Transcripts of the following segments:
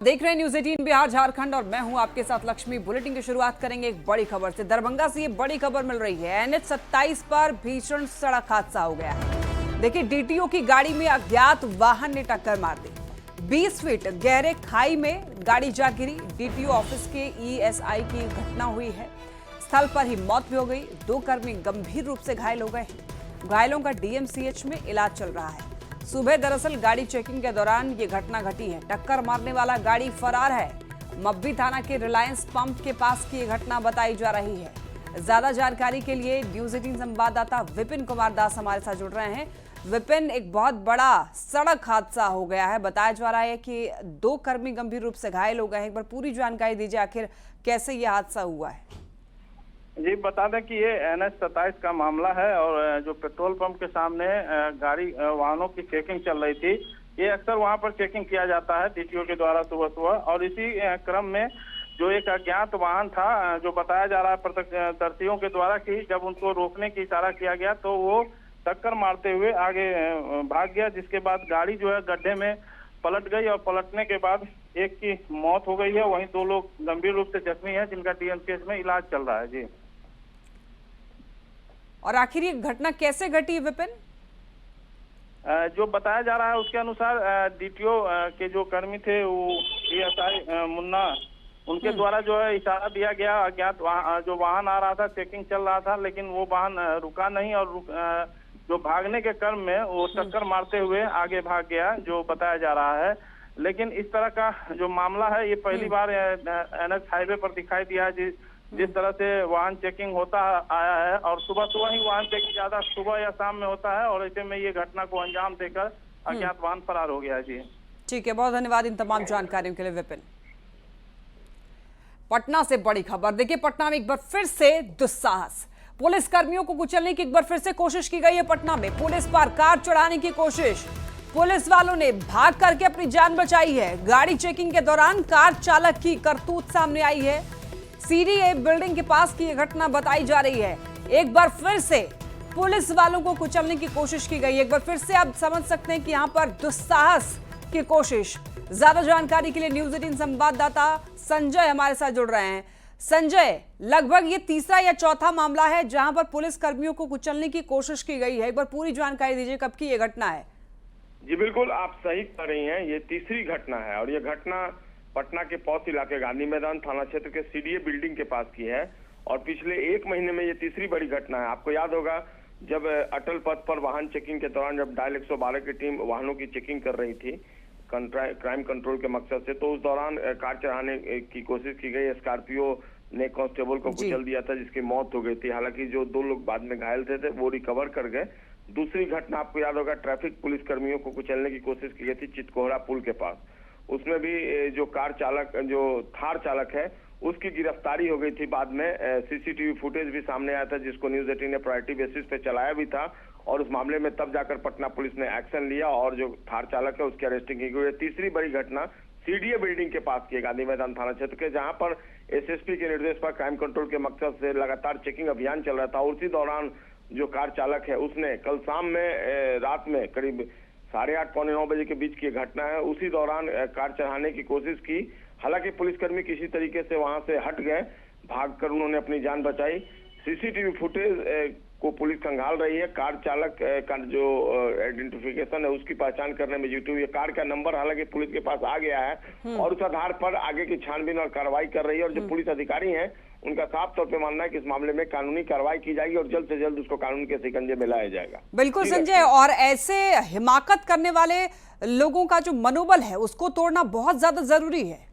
देख रहे हैं न्यूज 18 बिहार झारखंड और मैं हूं आपके साथ लक्ष्मी। बुलेटिन की शुरुआत करेंगे एक बड़ी खबर से। दरभंगा से ये बड़ी खबर मिल रही है। NH 27 पर भीषण सड़क हादसा हो गया है। देखिए, DTO की गाड़ी में अज्ञात वाहन ने टक्कर मार दी। 20 फीट गहरे खाई में गाड़ी जा गिरी। DTO ऑफिस के ESI की घटना हुई है। स्थल पर ही मौत भी हो गई। 2 कर्मी गंभीर रूप से घायल हो गए हैं। घायलों का DMCH में इलाज चल रहा है। सुबह दरअसल गाड़ी चेकिंग के दौरान ये घटना घटी है। टक्कर मारने वाला गाड़ी फरार है। मब्बी थाना के रिलायंस पंप के पास की ये घटना बताई जा रही है। ज्यादा जानकारी के लिए न्यूज 18 संवाददाता विपिन कुमार दास हमारे साथ जुड़ रहे हैं। विपिन, एक बहुत बड़ा सड़क हादसा हो गया है। बताया जा रहा है कि 2 कर्मी गंभीर रूप से घायल हो गए हैं। एक बार पूरी जानकारी दीजिए, आखिर कैसे ये हादसा हुआ है। जी, बता दें कि ये NH 27 का मामला है और जो पेट्रोल पंप के सामने गाड़ी वाहनों की चेकिंग चल रही थी। ये अक्सर वहां पर चेकिंग किया जाता है DTO के द्वारा सुबह सुबह। और इसी क्रम में जो एक अज्ञात वाहन था, जो बताया जा रहा है प्रत्यक्षदर्शियों के द्वारा कि जब उनको रोकने की इशारा किया गया तो वो टक्कर मारते हुए आगे भाग गया, जिसके बाद गाड़ी जो है गड्ढे में पलट गई और पलटने के बाद एक की मौत हो गई है। वहीं 2 लोग गंभीर रूप से जख्मी हैं, जिनका DMCH में इलाज चल रहा है। जी, और आखिर ये घटना कैसे घटी विपिन? जो बताया जा रहा है उसके अनुसार DTO के जो कर्मी थे वो ESI मुन्ना, उनके द्वारा जो है इशारा दिया गया। अज्ञात जो वाहन आ रहा था, चेकिंग चल रहा था, लेकिन वो वाहन रुका नहीं और जो भागने के क्रम में वो टक्कर मारते हुए आगे भाग गया, जो बताया जा रहा है। लेकिन इस तरह का जो मामला है ये पहली बार NH हाईवे पर दिखाई दिया है। जिस तरह से वाहन चेकिंग होता आया है और सुबह सुबह ही वाहन चेकिंग ज्यादा सुबह या शाम में होता है और ऐसे में ये घटना को अंजाम देकर अज्ञात वाहन फरार हो गया है। जी ठीक है, बहुत धन्यवाद इन तमाम जानकारियों के लिए विपिन। पटना से बड़ी खबर। देखिए, पटना में एक बार फिर से दुस्साहस। पुलिस कर्मियों को कुचलने की एक बार फिर से कोशिश की गई है। पटना में पुलिस पर कार चढ़ाने की कोशिश। पुलिस वालों ने भाग करके अपनी जान बचाई है। गाड़ी चेकिंग के दौरान कार चालक की करतूत सामने आई है। CDA बिल्डिंग के पास की यह घटना बताई जा रही है। एक बार फिर से पुलिस वालों को कुचलने की कोशिश की गई। एक बार फिर से आप समझ सकते हैं कि यहां पर दुस्साहस की कोशिश। ज्यादा जानकारी के लिए न्यूज 18 संवाददाता संजय हमारे साथ जुड़ रहे हैं। संजय, लगभग ये तीसरा या चौथा मामला है जहां पर पुलिस कर्मियों को कुचलने की कोशिश की गई है। एक बार पूरी जानकारी दीजिए, कब की यह घटना है? जी बिल्कुल, आप सही कह रही हैं। ये तीसरी घटना है और ये घटना पटना के पौष इलाके गांधी मैदान थाना क्षेत्र के CDA बिल्डिंग के पास की है और पिछले 1 महीने में ये तीसरी बड़ी घटना है। आपको याद होगा, जब अटल पथ पर वाहन चेकिंग के दौरान जब डायल 112 की टीम वाहनों की चेकिंग कर रही थी क्राइम कंट्रोल के मकसद से, तो उस दौरान कार चढ़ाने की कोशिश की गई। स्कॉर्पियो ने कांस्टेबल को कुचल दिया था, जिसकी मौत हो गई थी। हालांकि जो 2 लोग बाद में घायल थे वो रिकवर कर गए। दूसरी घटना आपको याद होगा, ट्रैफिक पुलिस कर्मियों को कुचलने की कोशिश की गई थी चितकोहरा पुल के पास। उसमें भी जो कार चालक, जो थार चालक है, उसकी गिरफ्तारी हो गई थी। बाद में CCTV फुटेज भी सामने आया था, जिसको न्यूज 18 ने प्रायोरिटी बेसिस पे चलाया भी था और उस मामले में तब जाकर पटना पुलिस ने एक्शन लिया और जो थार चालक है उसकी अरेस्टिंग की गई। तीसरी बड़ी घटना CDA बिल्डिंग के पास की गांधी मैदान थाना क्षेत्र के, जहां पर SSP के निर्देश पर क्राइम कंट्रोल के मकसद से लगातार चेकिंग अभियान चल रहा था। उसी दौरान जो कार चालक है उसने कल शाम में रात में करीब 8:30 पौने 9 बजे के बीच की घटना है। उसी दौरान कार चढ़ाने की कोशिश की। हालांकि पुलिसकर्मी किसी तरीके से वहां से हट गए, भागकर उन्होंने अपनी जान बचाई। CCTV फुटेज को पुलिस खंगाल रही है। कार चालक का जो आइडेंटिफिकेशन है उसकी पहचान करने में जुटी हुई है। कार का नंबर हालांकि पुलिस के पास आ गया है और उस आधार पर आगे की छानबीन और कार्रवाई कर रही है। और जो पुलिस अधिकारी हैं उनका साफ तौर पे मानना है कि इस मामले में कानूनी कार्रवाई की जाएगी और जल्द से जल्द उसको कानून के शिकंजे में लाया जाएगा। बिल्कुल संजय, और ऐसे हिमाकत करने वाले लोगों का जो मनोबल है उसको तोड़ना बहुत ज्यादा जरूरी है।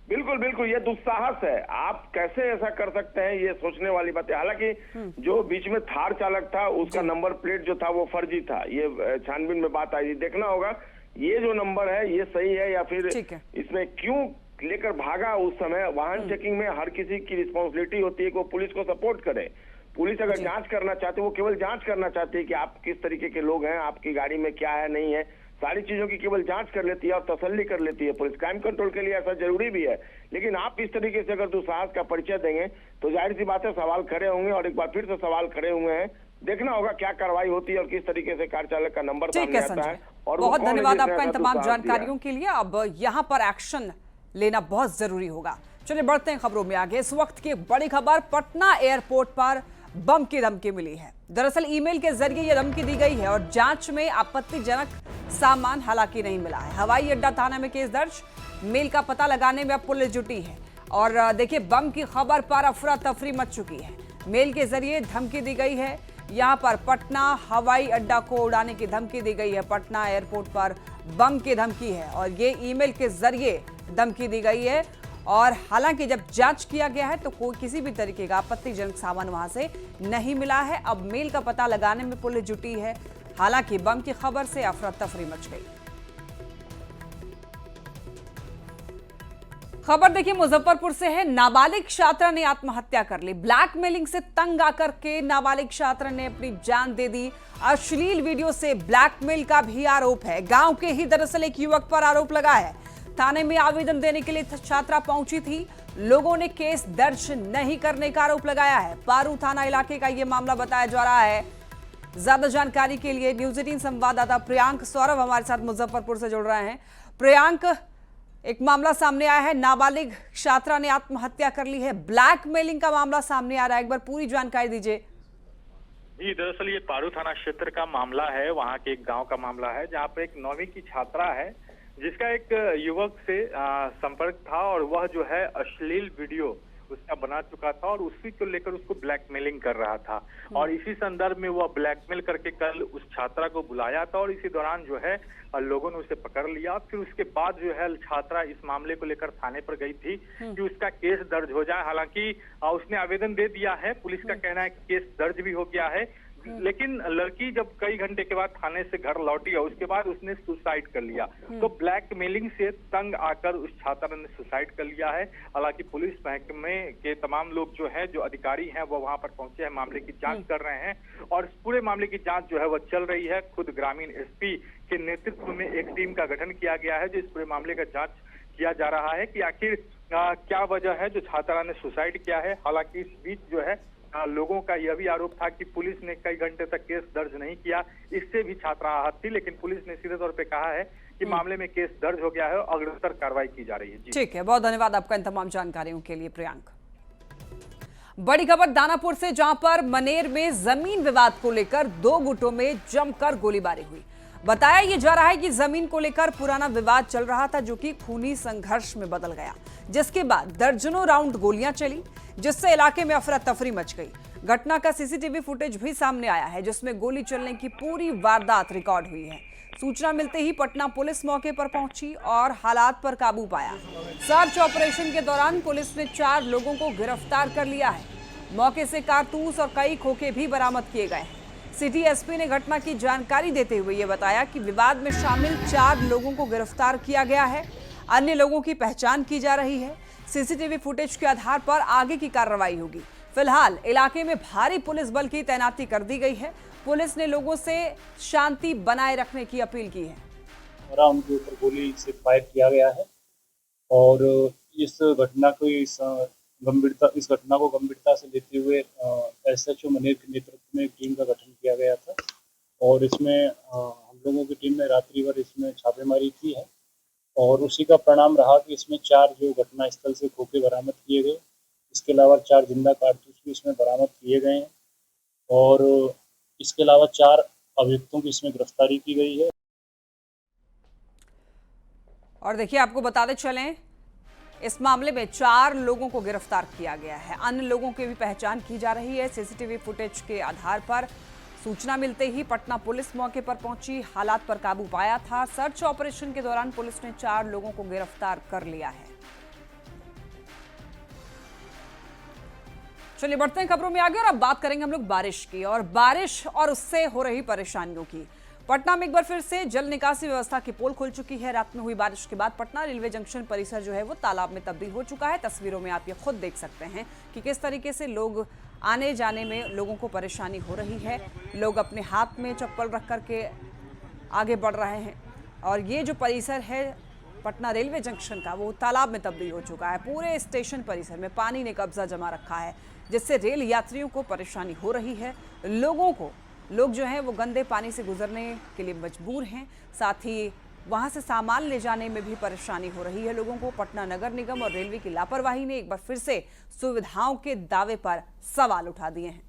बिल्कुल बिल्कुल, ये दुस्साहस है। आप कैसे ऐसा कर सकते हैं, ये सोचने वाली बात है। हालांकि जो बीच में थार चालक था उसका नंबर प्लेट जो था वो फर्जी था। ये छानबीन में बात आई, देखना होगा ये जो नंबर है ये सही है या फिर इसमें क्यों लेकर भागा। उस समय वाहन चेकिंग में हर किसी की रिस्पॉन्सिबिलिटी होती है कि वो पुलिस को सपोर्ट करे। पुलिस अगर जांच करना चाहती है, वो केवल जांच करना चाहती है कि आप किस तरीके के लोग हैं, आपकी गाड़ी में क्या है नहीं है, सारी चीजों की केवल जांच कर लेती है और तसल्ली कर लेती है पुलिस। क्राइम कंट्रोल के लिए ऐसा जरूरी भी है। लेकिन आप इस तरीके से अगर दुस्साहस का परिचय देंगे तो जाहिर सी बात है सवाल खड़े होंगे और एक बार फिर से सवाल खड़े हुए हैं। देखना होगा क्या कार्रवाई होती है और किस तरीके से कार चालक का नंबर सामने आता है। और बहुत धन्यवाद आपका इन तमाम जानकारियों के लिए। अब यहाँ पर एक्शन लेना बहुत जरूरी होगा। चलिए बढ़ते हैं खबरों में आगे। इस वक्त की एक बड़ी खबर, पटना एयरपोर्ट पर बम की धमकी मिली है। दरअसल ईमेल के जरिए यह धमकी दी गई है और जांच में आपत्तिजनक सामान हालांकि नहीं मिला है। हवाई अड्डा थाना में केस दर्ज, मेल का पता लगाने में अब पुलिस जुटी है। और देखिए, बम की खबर पर अफरा तफरी मच चुकी है। मेल के जरिए धमकी दी गई है, यहाँ पर पटना हवाई अड्डा को उड़ाने की धमकी दी गई है। पटना एयरपोर्ट पर बम की धमकी है और ये ईमेल के जरिए धमकी दी गई है। और हालांकि जब जांच किया गया है तो कोई किसी भी तरीके का आपत्तिजनक सामान वहां से नहीं मिला है। अब मेल का पता लगाने में पुलिस जुटी है। हालांकि बम की खबर से अफरा तफरी मच गई। खबर देखिए मुजफ्फरपुर से है। नाबालिग छात्रा ने आत्महत्या कर ली। ब्लैकमेलिंग से तंग आकर के नाबालिग छात्रा ने अपनी जान दे दी। अश्लील वीडियो से ब्लैकमेल का भी आरोप है। गांव के ही दरअसल एक युवक पर आरोप लगा है। थाने में आवेदन देने के लिए छात्रा पहुंची थी। लोगों ने केस दर्ज नहीं करने का आरोप लगाया है। पारू थाना इलाके का यह मामला बताया जा रहा है। ज्यादा जानकारी के लिए न्यूज 18 संवाददाता प्रियांक सौरभ हमारे साथ मुजफ्फरपुर से जुड़ रहे हैं। प्रियांक, एक मामला सामने आया है, नाबालिग छात्रा ने आत्महत्या कर ली है। ब्लैकमेलिंग का मामला सामने आ रहा है, एक बार पूरी जानकारी दीजिए। जी, दरअसल ये पारू थाना क्षेत्र का मामला है। वहाँ के एक गांव का मामला है जहाँ पर एक 9वीं की छात्रा है जिसका एक युवक से संपर्क था और वह जो है अश्लील वीडियो उसका बना चुका था और उसी को लेकर उसको ब्लैकमेलिंग कर रहा था। और इसी संदर्भ में वह ब्लैकमेल करके कल उस छात्रा को बुलाया था और इसी दौरान जो है लोगों ने उसे पकड़ लिया। फिर उसके बाद जो है छात्रा इस मामले को लेकर थाने पर गई थी कि उसका केस दर्ज हो जाए। हालांकि उसने आवेदन दे दिया है। पुलिस का कहना है कि केस दर्ज भी हो गया है, लेकिन लड़की जब कई घंटे के बाद थाने से घर लौटी है उसके बाद उसने सुसाइड कर लिया। तो ब्लैकमेलिंग से तंग आकर उस छात्रा ने सुसाइड कर लिया है। हालांकि पुलिस महकमे के तमाम लोग जो है, जो अधिकारी हैं, वो वहां पर पहुंचे हैं, मामले की जांच कर रहे हैं और इस पूरे मामले की जांच जो है वो चल रही है। खुद ग्रामीण एसपी के नेतृत्व में एक टीम का गठन किया गया है जो इस पूरे मामले का जांच किया जा रहा है कि आखिर क्या वजह है जो छात्रा ने सुसाइड किया है। हालांकि इस बीच जो है लोगों का यह भी आरोप था कि पुलिस ने कई घंटे तक केस दर्ज नहीं किया, इससे भी छात्रा आहत थी। लेकिन पुलिस ने सीधे तौर पे कहा है कि मामले में केस दर्ज हो गया है और अग्रसर कार्रवाई की जा रही है। ठीक है, बहुत धन्यवाद आपका इन तमाम जानकारियों के लिए प्रियांक। बड़ी खबर दानापुर से, जहां पर मनेर में जमीन विवाद को लेकर दो गुटों में जमकर गोलीबारी हुई। बताया यह जा रहा है कि जमीन को लेकर पुराना विवाद चल रहा था जो कि खूनी संघर्ष में बदल गया, जिसके बाद दर्जनों राउंड गोलियां चली, जिससे इलाके में अफरा तफरी मच गई। घटना का सीसीटीवी फुटेज भी सामने आया है जिसमें गोली चलने की पूरी वारदात रिकॉर्ड हुई है। सूचना मिलते ही पटना पुलिस मौके पर पहुंची और हालात पर काबू पाया। सर्च ऑपरेशन के दौरान पुलिस ने 4 लोगों को गिरफ्तार कर लिया है। मौके से कारतूस और कई खोखे भी बरामद किए गए हैं। सिटी एसपी ने घटना की जानकारी देते हुए ये बताया कि विवाद में शामिल 4 लोगों को गिरफ्तार किया गया है। अन्य लोगों की पहचान की जा रही है। सीसीटीवी फुटेज के आधार पर आगे की कार्रवाई होगी। फिलहाल इलाके में भारी पुलिस बल की तैनाती कर दी गई है। पुलिस ने लोगों से शांति बनाए रखने की अपील की है। उनके ऊपर गोली से फायर किया गया है और इस घटना को गंभीरता से लेते हुए एसएचओ मनेर के नेतृत्व में एक टीम का गठन किया गया था और इसमें हम लोगों की टीम ने रात्रि भर इसमें छापेमारी की है और उसी का परिणाम रहा कि इसमें 4 जो घटना स्थल से खोखे बरामद किए गए। इसके अलावा 4 जिंदा कारतूस भी इसमें बरामद किए गए हैं और इसके अलावा 4 अभियुक्तों की इसमें गिरफ्तारी की गई है। और देखिए, आपको बताते चलें, इस मामले में 4 लोगों को गिरफ्तार किया गया है। अन्य लोगों की भी पहचान की जा रही है। सीसीटीवी फुटेज के आधार पर सूचना मिलते ही पटना पुलिस मौके पर पहुंची, हालात पर काबू पाया था। सर्च ऑपरेशन के दौरान पुलिस ने 4 लोगों को गिरफ्तार कर लिया है। चलिए बढ़ते हैं खबरों में आगे और अब बात करेंगे हम लोग बारिश की, और बारिश और उससे हो रही परेशानियों की। पटना में एक बार फिर से जल निकासी व्यवस्था की पोल खुल चुकी है। रात में हुई बारिश के बाद पटना रेलवे जंक्शन परिसर जो है वो तालाब में तब्दील हो चुका है। तस्वीरों में आप ये खुद देख सकते हैं कि किस तरीके से लोग आने जाने में लोगों को परेशानी हो रही है। लोग अपने हाथ में चप्पल रख करके आगे बढ़ रहे हैं और ये जो परिसर है पटना रेलवे जंक्शन का, वो तालाब में तब्दील हो चुका है। पूरे स्टेशन परिसर में पानी ने कब्जा जमा रखा है, जिससे रेल यात्रियों को परेशानी हो रही है। लोग जो हैं वो गंदे पानी से गुजरने के लिए मजबूर हैं। साथ ही वहां से सामान ले जाने में भी परेशानी हो रही है लोगों को। पटना नगर निगम और रेलवे की लापरवाही ने एक बार फिर से सुविधाओं के दावे पर सवाल उठा दिए हैं।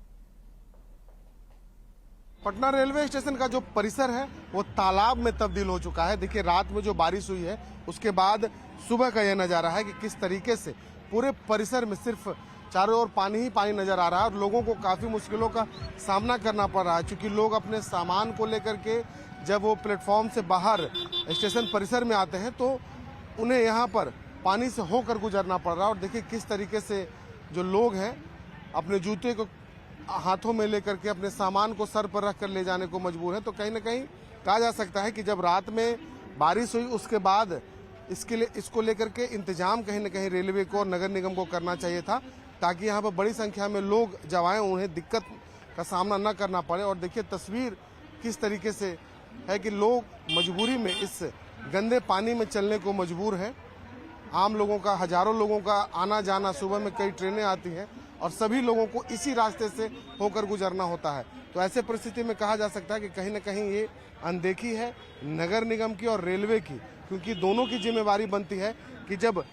पटना रेलवे स्टेशन का जो परिसर है वो तालाब में तब्दील हो चुका है। देखिए, रात में जो बारिश हुई है उसके बाद सुबह का यह नजारा है कि किस तरीके से पूरे परिसर में सिर्फ चारों ओर पानी ही पानी नजर आ रहा है और लोगों को काफी मुश्किलों का सामना करना पड़ रहा है, क्योंकि लोग अपने सामान को लेकर के जब वो प्लेटफॉर्म से बाहर स्टेशन परिसर में आते हैं तो उन्हें यहाँ पर पानी से होकर गुजरना पड़ रहा है। और देखिए किस तरीके से जो लोग हैं अपने जूते को हाथों में लेकर के अपने सामान को सर पर रख कर ले जाने को मजबूर है। तो कहीं ना कहीं कहा जा सकता है कि जब रात में बारिश हुई उसके बाद इसको लेकर के इंतजाम कहीं ना कहीं रेलवे को और नगर निगम को करना चाहिए था, ताकि यहाँ पर बड़ी संख्या में लोग जब आए उन्हें दिक्कत का सामना न करना पड़े। और देखिए तस्वीर किस तरीके से है कि लोग मजबूरी में इस गंदे पानी में चलने को मजबूर हैं। आम लोगों का, हजारों लोगों का आना जाना, सुबह में कई ट्रेनें आती हैं और सभी लोगों को इसी रास्ते से होकर गुजरना होता है। तो ऐसे परिस्थिति में कहा जा सकता है कि कहीं ना कहीं ये अनदेखी है नगर निगम की और रेलवे की, क्योंकि दोनों की जिम्मेवारी बनती है कि जब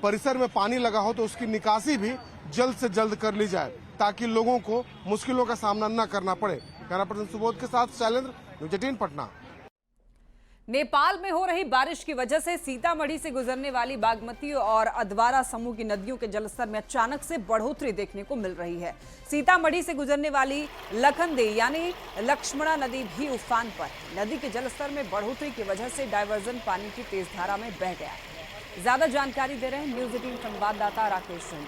परिसर में पानी लगा हो तो उसकी निकासी भी जल्द से जल्द कर ली जाए, ताकि लोगों को मुश्किलों का सामना न करना पड़े। कैमरा पर्सन सुबोध के साथ शैलेंद्र, न्यूज़ 18 पटना। नेपाल में हो रही बारिश की वजह से सीतामढ़ी से गुजरने वाली बागमती और अधवारा समूह की नदियों के जलस्तर में अचानक से बढ़ोतरी देखने को मिल रही है। सीतामढ़ी से गुजरने वाली लखनदेई यानी लक्ष्मणा नदी भी उफान पर। नदी के जलस्तर में बढ़ोतरी की वजह से डायवर्जन पानी की तेज धारा में बह गया है। ज्यादा जानकारी दे रहे हैं न्यूज़ 18 संवाददाता राकेश सिंह।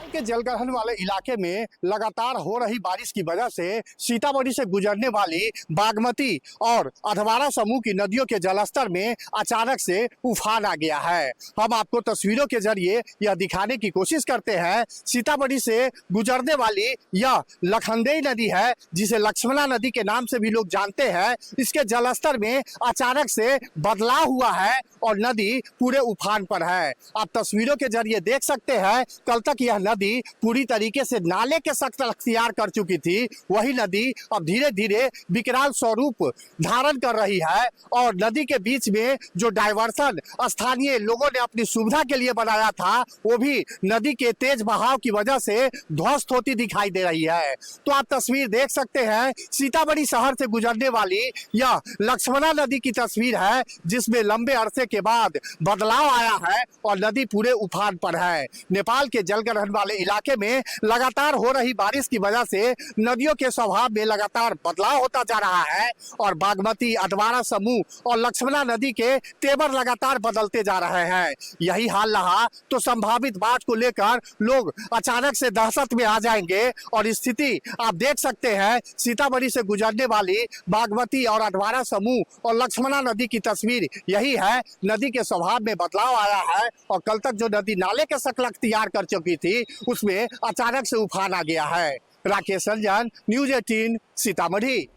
के जलग्रहण वाले इलाके में लगातार हो रही बारिश की वजह से सीतामढ़ी से गुजरने वाली बागमती और अधवारा समूह की नदियों के जलस्तर में अचानक से उफान आ गया है। हम आपको तस्वीरों के जरिए यह दिखाने की कोशिश करते हैं। सीतामढ़ी से गुजरने वाली यह लखनदेई नदी है, जिसे लक्ष्मणा नदी के नाम से भी लोग जानते हैं। इसके जलस्तर में अचानक से बदलाव हुआ है और नदी पूरे उफान पर है। आप तस्वीरों के जरिए देख सकते हैं, कल तक यह नदी पूरी तरीके से नाले के शक्ल अख्तियार कर चुकी थी, वही नदी अब धीरे धीरे विकराल स्वरूप धारण कर रही है। और नदी के बीच में जो डायवर्सन स्थानीय लोगों ने अपनी सुविधा के लिए बनाया था, वो भी नदी के तेज बहाव की वजह से ध्वस्त होती दिखाई दे रही है। तो आप तस्वीर देख सकते हैं, सीतामढ़ी शहर से गुजरने वाली यह लक्ष्मणा नदी की तस्वीर है, जिसमें लंबे अरसे के बाद बदलाव आया है और नदी पूरे उफान पर है। नेपाल के जलग्रहण वाले इलाके में लगातार हो रही बारिश की वजह से नदियों के स्वभाव में लगातार बदलाव होता जा रहा है और बागमती, अधवारा समूह और लक्ष्मणा नदी के तेवर लगातार बदलते जा रहे हैं। यही हाल रहा तो संभावित बाढ़ को लेकर लोग अचानक से दहशत में आ जाएंगे और स्थिति आप देख सकते हैं। सीतामढ़ी से गुजरने वाली बागमती और अधवारा समूह और लक्ष्मणा नदी की तस्वीर यही है। नदी के स्वभाव में बदलाव आया है और कल तक जो नदी नाले के शक्ल अख्तियार कर चुकी थी, उसमें अचानक से उफान आ गया है। राकेश रंजन, न्यूज़ 18 सीतामढ़ी।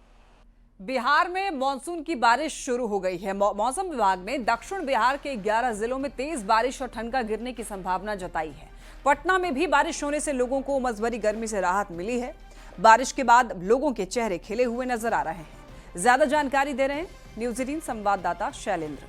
बिहार में मानसून की बारिश शुरू हो गई है। मौसम विभाग ने दक्षिण बिहार के 11 जिलों में तेज बारिश और ठनका गिरने की संभावना जताई है। पटना में भी बारिश होने से लोगों को उमस भरी गर्मी से राहत मिली है। बारिश के बाद लोगों के चेहरे खिले हुए नजर आ रहे हैं। ज्यादा जानकारी दे रहे हैं न्यूज़ 18 संवाददाता शैलेंद्र।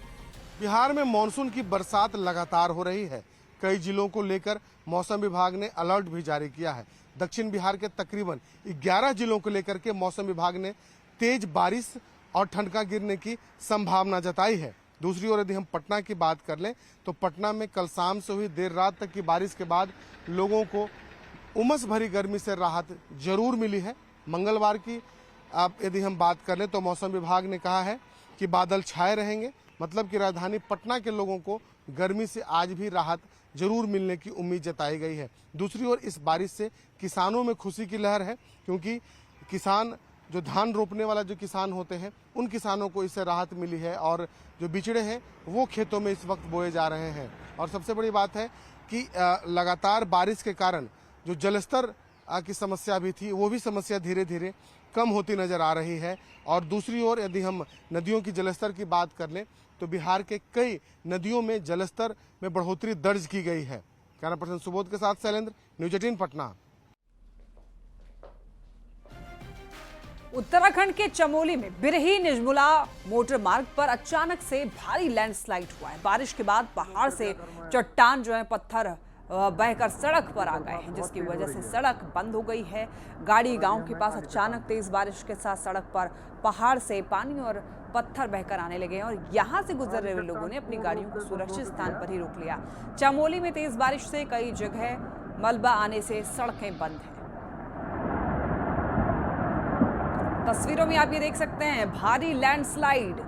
बिहार में मानसून की बरसात लगातार हो रही है। कई जिलों को लेकर मौसम विभाग ने अलर्ट भी जारी किया है। दक्षिण बिहार के तकरीबन 11 जिलों को लेकर के मौसम विभाग ने तेज बारिश और ठनका गिरने की संभावना जताई है। दूसरी ओर यदि हम पटना की बात कर लें तो पटना में कल शाम से हुई देर रात तक की बारिश के बाद लोगों को उमस भरी गर्मी से राहत जरूर मिली है। मंगलवार की यदि हम बात कर लें तो मौसम विभाग ने कहा है कि बादल छाए रहेंगे, मतलब कि राजधानी पटना के लोगों को गर्मी से आज भी राहत जरूर मिलने की उम्मीद जताई गई है। दूसरी ओर इस बारिश से किसानों में खुशी की लहर है, क्योंकि किसान जो धान रोपने वाला जो किसान होते हैं उन किसानों को इससे राहत मिली है और जो बिचड़े हैं वो खेतों में इस वक्त बोए जा रहे हैं। और सबसे बड़ी बात है कि लगातार बारिश के कारण जो जलस्तर की समस्या भी थी, वो भी समस्या धीरे धीरे कम होती नजर आ रही है। और दूसरी ओर यदि हम नदियों की जलस्तर की बात कर लें तो बिहार के कई नदियों में जलस्तर में बढ़ोतरी दर्ज की गई है। कैमरा पर्सन सुबोध के साथ शैलेंद्र, न्यूज़ 18 पटना। उत्तराखंड के चमोली में बिरही निजमुला मोटर मार्ग पर अचानक से भारी लैंडस्लाइड हुआ है। बारिश के बाद पहाड़ से चट्टान जो है पत्थर बहकर सड़क पर आ गए हैं, जिसकी वजह से सड़क बंद हो गई है। गाड़ी गांव के पास अचानक तेज बारिश के साथ सड़क पर पहाड़ से पानी और पत्थर बहकर आने लगे हैं और यहां से गुजर रहे लोगों ने अपनी गाड़ियों को सुरक्षित स्थान पर ही रोक लिया। चमोली में तेज बारिश से कई जगह मलबा आने से सड़कें बंद हैं। तस्वीरों में आप ये देख सकते हैं भारी लैंडस्लाइड,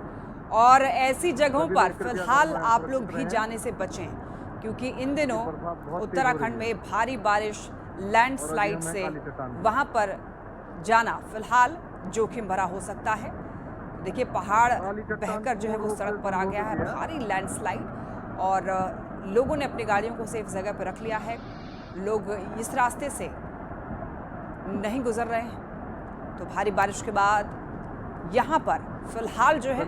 और ऐसी जगहों पर फिलहाल आप लोग भी जाने से बचें, क्योंकि इन दिनों उत्तराखंड में भारी बारिश लैंडस्लाइड से वहां पर जाना फिलहाल जोखिम भरा हो सकता है। देखिए पहाड़ बहकर जो है वो सड़क पर आ गया है, भारी लैंडस्लाइड, और लोगों ने अपनी गाड़ियों को सेफ जगह पर रख लिया है। लोग इस रास्ते से नहीं गुजर रहे हैं। तो भारी बारिश के बाद यहाँ पर फिलहाल जो है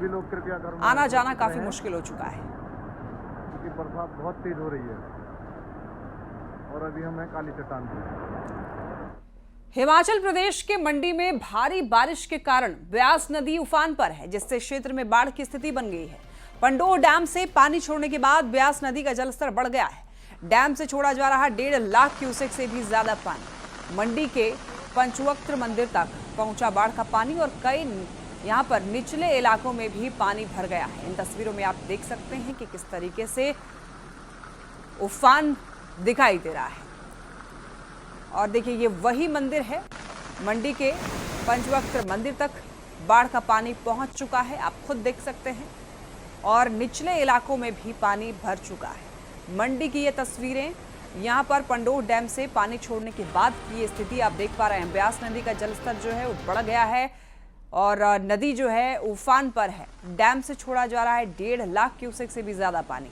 आना जाना काफी मुश्किल हो चुका है, क्योंकि बरसात बहुत तेज हो रही है और अभी हम हैं काली चट्टान पर। हिमाचल प्रदेश के मंडी में भारी बारिश के कारण ब्यास नदी उफान पर है, जिससे क्षेत्र में बाढ़ की स्थिति बन गई है। पंडोह डैम से पानी छोड़ने के बाद ब्यास नदी का जलस्तर बढ़ गया है। डैम से छोड़ा जा रहा 1.5 लाख क्यूसेक से भी ज्यादा पानी मंडी के पंचवक्त्र मंदिर तक पहुंचा बाढ़ का पानी, और कई यहां पर निचले इलाकों में भी पानी भर गया है। इन तस्वीरों में आप देख सकते हैं कि किस तरीके से उफान दिखाई दे रहा है। और देखिए ये वही मंदिर है, मंडी के पंचवक्त्र मंदिर तक बाढ़ का पानी पहुंच चुका है, आप खुद देख सकते हैं, और निचले इलाकों में भी पानी भर चुका है। मंडी की ये तस्वीरें, यहाँ पर पंडोह डैम से पानी छोड़ने के बाद की ये स्थिति आप देख पा रहे हैं। ब्यास नदी का जलस्तर जो है वो बढ़ गया है और नदी जो है उफान पर है। डैम से छोड़ा जा रहा है 1.5 लाख क्यूसेक से भी ज्यादा पानी।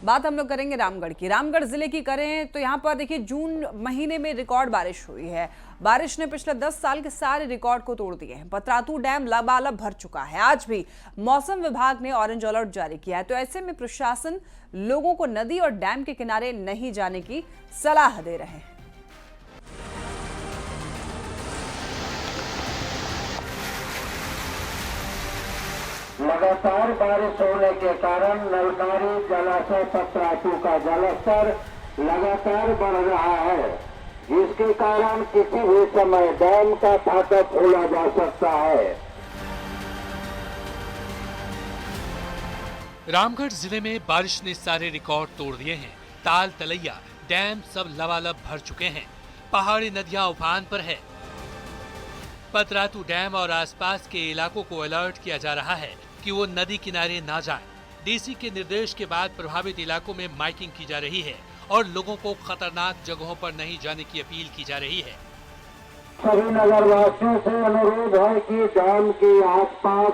बात हम लोग करेंगे रामगढ़ की। रामगढ़ जिले की करें तो यहाँ पर देखिए जून महीने में रिकॉर्ड बारिश हुई है। बारिश ने पिछले 10 साल के सारे रिकॉर्ड को तोड़ दिए हैं। पतरातू डैम लबालब भर चुका है। आज भी मौसम विभाग ने ऑरेंज अलर्ट जारी किया है, तो ऐसे में प्रशासन लोगों को नदी और डैम के किनारे नहीं जाने की सलाह दे रहे हैं। लगातार बारिश होने के कारण नलकारी जलाशय पतरातू का जलस्तर लगातार बढ़ रहा है, जिसके कारण किसी भी समय डैम का फाटक खोला जा सकता है। रामगढ़ जिले में बारिश ने सारे रिकॉर्ड तोड़ दिए हैं। ताल तलैया डैम सब लबालब भर चुके हैं। पहाड़ी नदियां उफान पर है। पतरातू डैम और आसपास के इलाकों को अलर्ट किया जा रहा है कि वो नदी किनारे ना जाएं। डीसी के निर्देश के बाद प्रभावित इलाकों में माइकिंग की जा रही है और लोगों को खतरनाक जगहों पर नहीं जाने की अपील की जा रही है। सभी नगरवासियों से अनुरोध है कि डैम के आसपास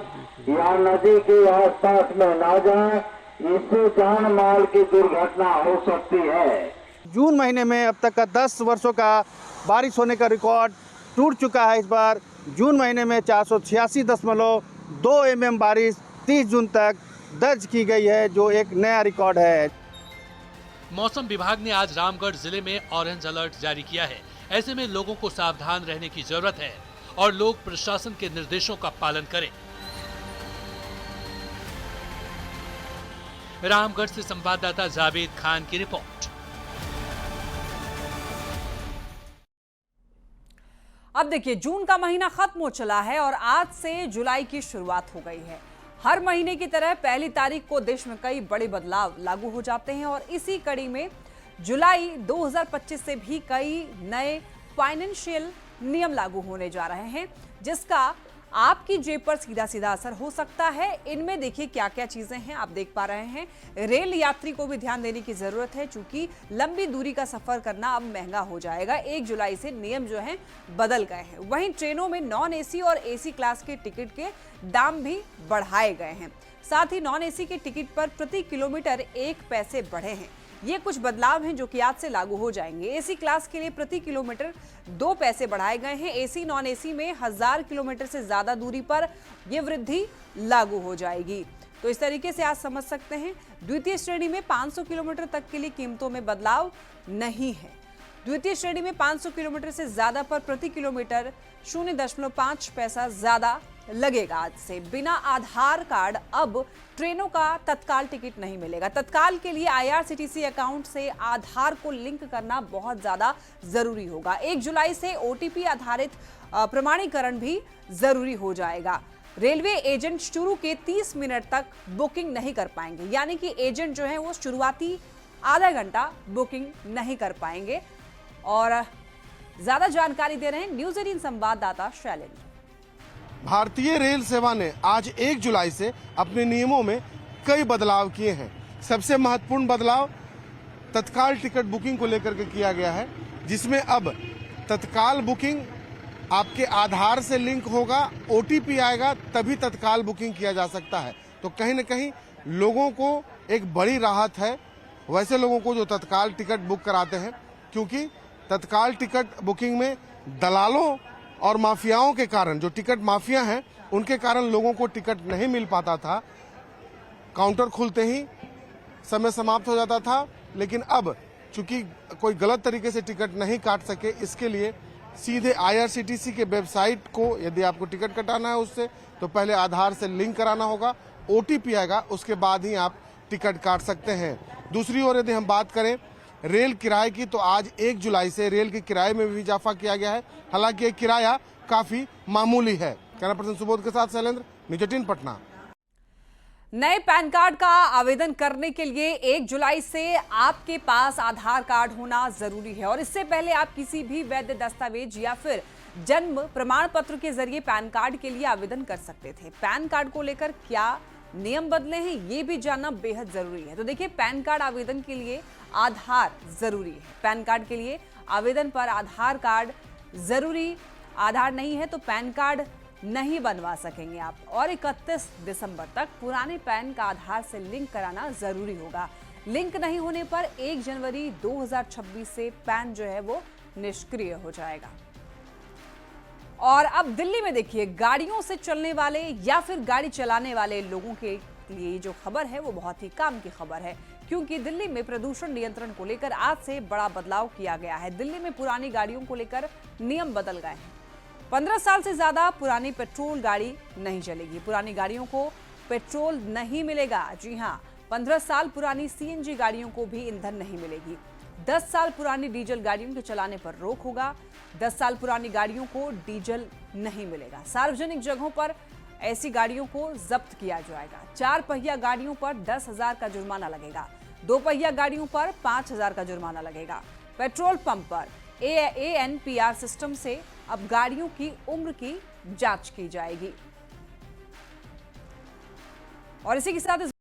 या नदी के आसपास में ना जाएं, इससे जान माल की दुर्घटना हो सकती है। जून महीने में अब तक का 10 वर्षों का बारिश होने का रिकॉर्ड टूट चुका है। इस बार जून महीने में 486.2 mm बारिश 30 जून तक दर्ज की गई है, जो एक नया रिकॉर्ड है। मौसम विभाग ने आज रामगढ़ जिले में ऑरेंज अलर्ट जारी किया है। ऐसे में लोगों को सावधान रहने की जरूरत है और लोग प्रशासन के निर्देशों का पालन करें। रामगढ़ से संवाददाता जावेद खान की रिपोर्ट। अब देखिए जून का महीना खत्म हो चला है और आज से जुलाई की शुरुआत हो गई है। हर महीने की तरह पहली तारीख को देश में कई बड़े बदलाव लागू हो जाते हैं और इसी कड़ी में जुलाई 2025 से भी कई नए फाइनेंशियल नियम लागू होने जा रहे हैं, जिसका आपकी जेब पर सीधा सीधा असर हो सकता है। इनमें देखिए क्या क्या चीजें हैं, आप देख पा रहे हैं। रेल यात्री को भी ध्यान देने की जरूरत है, क्योंकि लंबी दूरी का सफर करना अब महंगा हो जाएगा। 1 जुलाई से नियम जो हैं बदल गए हैं। वहीं ट्रेनों में नॉन एसी और एसी क्लास के टिकट के दाम भी बढ़ाए गए हैं। साथ ही नॉन एसी के टिकट पर प्रति किलोमीटर 1 पैसे बढ़े हैं। ये कुछ बदलाव हैं जो कि आज से लागू हो जाएंगे। एसी क्लास के लिए प्रति किलोमीटर 2 पैसे बढ़ाए गए हैं। एसी नॉन एसी में 1000 किलोमीटर से ज्यादा दूरी पर यह वृद्धि लागू हो जाएगी। तो इस तरीके से आज समझ सकते हैं। द्वितीय श्रेणी में 500 किलोमीटर तक के लिए कीमतों में बदलाव नहीं है। द्वितीय श्रेणी में 500 किलोमीटर से ज्यादा पर प्रति किलोमीटर 0.5 पैसा ज्यादा लगेगा। आज से बिना आधार कार्ड अब ट्रेनों का तत्काल टिकट नहीं मिलेगा। तत्काल के लिए IRCTC अकाउंट से आधार को लिंक करना बहुत ज्यादा जरूरी होगा। 1 जुलाई से OTP आधारित प्रमाणीकरण भी जरूरी हो जाएगा। रेलवे एजेंट शुरू के 30 मिनट तक बुकिंग नहीं कर पाएंगे, यानी कि एजेंट जो है वो शुरुआती आधा घंटा बुकिंग नहीं कर पाएंगे। और ज्यादा जानकारी दे रहे हैं न्यूज 18 संवाददाता शैलेंद्र। भारतीय रेल सेवा ने आज 1 जुलाई से अपने नियमों में कई बदलाव किए हैं। सबसे महत्वपूर्ण बदलाव तत्काल टिकट बुकिंग को लेकर के किया गया है, जिसमें अब तत्काल बुकिंग आपके आधार से लिंक होगा, OTP आएगा, तभी तत्काल बुकिंग किया जा सकता है। तो कहीं न कहीं लोगों को एक बड़ी राहत है, वैसे लोगों को जो तत्काल टिकट बुक कराते हैं, क्योंकि तत्काल टिकट बुकिंग में दलालों और माफियाओं के कारण, जो टिकट माफिया हैं, उनके कारण लोगों को टिकट नहीं मिल पाता था। काउंटर खुलते ही समय समाप्त हो जाता था। लेकिन अब चूंकि कोई गलत तरीके से टिकट नहीं काट सके, इसके लिए सीधे IRCTC के वेबसाइट को यदि आपको टिकट कटाना है उससे, तो पहले आधार से लिंक कराना होगा, OTP आएगा, उसके बाद ही आप टिकट काट सकते हैं। दूसरी ओर यदि हम बात करें रेल किराए की, तो आज 1 जुलाई से रेल के किराए में भी इजाफा किया गया है। हालांकि ये किराया काफी मामूली है। कैमरा पर्सन सुबोध के साथ शैलेंद्र, न्यूज 18 पटना। नए पैन कार्ड का आवेदन करने के लिए 1 जुलाई से आपके पास आधार कार्ड होना जरूरी है। और इससे पहले आप किसी भी वैध दस्तावेज या फिर जन्म प्रमाण पत्र के जरिए पैन कार्ड के लिए आवेदन कर सकते थे। पैन कार्ड को लेकर क्या नियम बदले हैं, ये भी जानना बेहद जरूरी है। तो देखिए, पैन कार्ड आवेदन के लिए आधार जरूरी है। पैन कार्ड के लिए आवेदन पर आधार कार्ड जरूरी, आधार नहीं है तो पैन कार्ड नहीं बनवा सकेंगे आप। और 31 दिसंबर तक पुराने पैन का आधार से लिंक कराना जरूरी होगा। लिंक नहीं होने पर 1 जनवरी 2026 से पैन जो है वो निष्क्रिय हो जाएगा। और अब दिल्ली में देखिए, गाड़ियों से चलने वाले या फिर गाड़ी चलाने वाले लोगों के लिए जो खबर है वो बहुत ही काम की खबर है, क्योंकि दिल्ली में प्रदूषण नियंत्रण को लेकर आज से बड़ा बदलाव किया गया है। दिल्ली में पुरानी गाड़ियों को लेकर नियम बदल गए हैं। 15 साल से ज्यादा पुरानी पेट्रोल गाड़ी नहीं चलेगी। पुरानी गाड़ियों को पेट्रोल नहीं मिलेगा। जी हाँ, 15 साल पुरानी CNG गाड़ियों को भी ईंधन नहीं मिलेगी। 10 साल पुरानी डीजल गाड़ियों के चलाने पर रोक होगा। 10 साल पुरानी गाड़ियों को डीजल नहीं मिलेगा। सार्वजनिक जगहों पर ऐसी गाड़ियों को जब्त किया जाएगा। 4 पहिया गाड़ियों पर 10,000 का जुर्माना लगेगा। 2 पहिया गाड़ियों पर 5,000 का जुर्माना लगेगा। पेट्रोल पंप पर ANPR सिस्टम से अब गाड़ियों की उम्र की जांच की जाएगी। और इसी के साथ